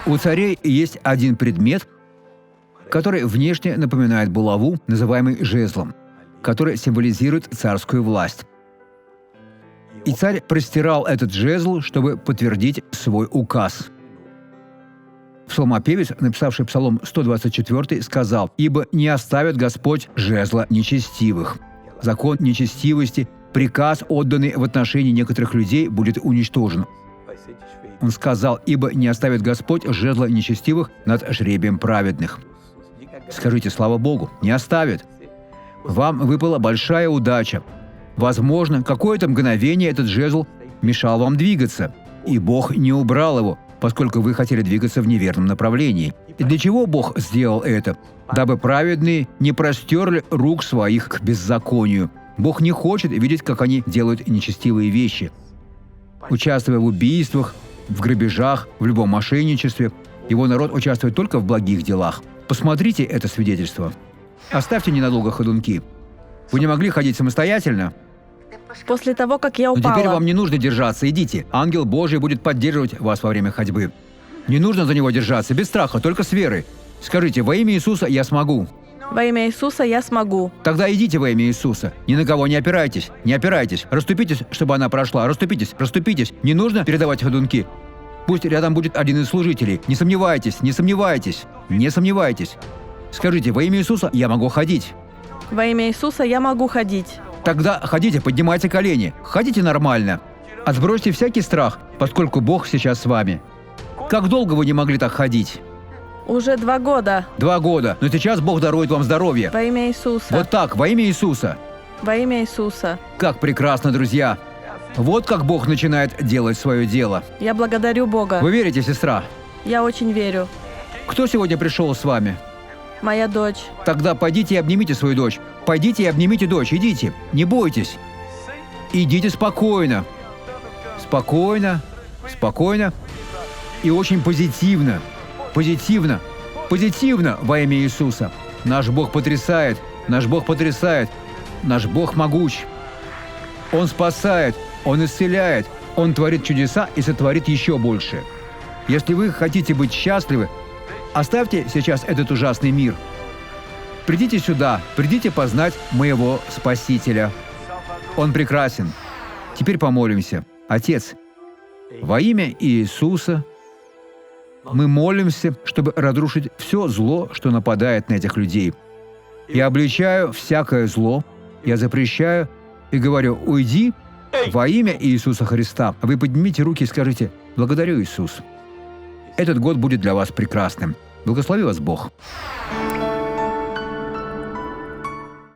У царей есть один предмет, который внешне напоминает булаву, называемый жезлом, который символизирует царскую власть. И царь простирал этот жезл, чтобы подтвердить свой указ. Псалмопевец, написавший Псалом 124, сказал: «Ибо не оставит Господь жезла нечестивых». Закон нечестивости, приказ, отданный в отношении некоторых людей, будет уничтожен. Он сказал: «Ибо не оставит Господь жезла нечестивых над жребием праведных». Скажите: слава Богу, не оставит. Вам выпала большая удача. Возможно, какое-то мгновение этот жезл мешал вам двигаться, и Бог не убрал его, поскольку вы хотели двигаться в неверном направлении. И для чего Бог сделал это? Дабы праведные не простерли рук своих к беззаконию. Бог не хочет видеть, как они делают нечестивые вещи. Участвуя в убийствах, в грабежах, в любом мошенничестве, его народ участвует только в благих делах. Посмотрите это свидетельство. Оставьте ненадолго ходунки. Вы не могли ходить самостоятельно? После того, как я Но упала. теперь вам не нужно держаться, идите. Ангел Божий будет поддерживать вас во время ходьбы. Не нужно за него держаться, без страха, только с верой. Скажите: во имя Иисуса я смогу. Во имя Иисуса я смогу. Тогда идите во имя Иисуса. Ни на кого не опирайтесь, не опирайтесь. Расступитесь, чтобы она прошла. Расступитесь, расступитесь. Не нужно передавать ходунки. Пусть рядом будет один из служителей. Не сомневайтесь, не сомневайтесь, не сомневайтесь. Скажите: во имя Иисуса я могу ходить. Во имя Иисуса я могу ходить. Тогда ходите, поднимайте колени. Ходите нормально. Отбросьте всякий страх, поскольку Бог сейчас с вами. Как долго вы не могли так ходить? Уже 2 года. 2 года. Но сейчас Бог дарует вам здоровье. Во имя Иисуса. Вот так, во имя Иисуса. Во имя Иисуса. Как прекрасно, друзья. Вот как Бог начинает делать свое дело. Я благодарю Бога. Вы верите, сестра? Я очень верю. Кто сегодня пришел с вами? Моя дочь. Тогда пойдите и обнимите свою дочь. Пойдите и обнимите дочь. Идите. Не бойтесь. Идите спокойно. Спокойно. Спокойно. И очень позитивно. Позитивно. Позитивно во имя Иисуса. Наш Бог потрясает. Наш Бог потрясает. Наш Бог могуч. Он спасает. Он исцеляет. Он творит чудеса и сотворит еще больше. Если вы хотите быть счастливы, оставьте сейчас этот ужасный мир. Придите сюда, придите познать моего Спасителя. Он прекрасен. Теперь помолимся. Отец, во имя Иисуса мы молимся, чтобы разрушить все зло, что нападает на этих людей. Я обличаю всякое зло, я запрещаю и говорю: уйди во имя Иисуса Христа. Вы поднимите руки и скажите: благодарю, Иисус. Этот год будет для вас прекрасным. Благослови вас Бог.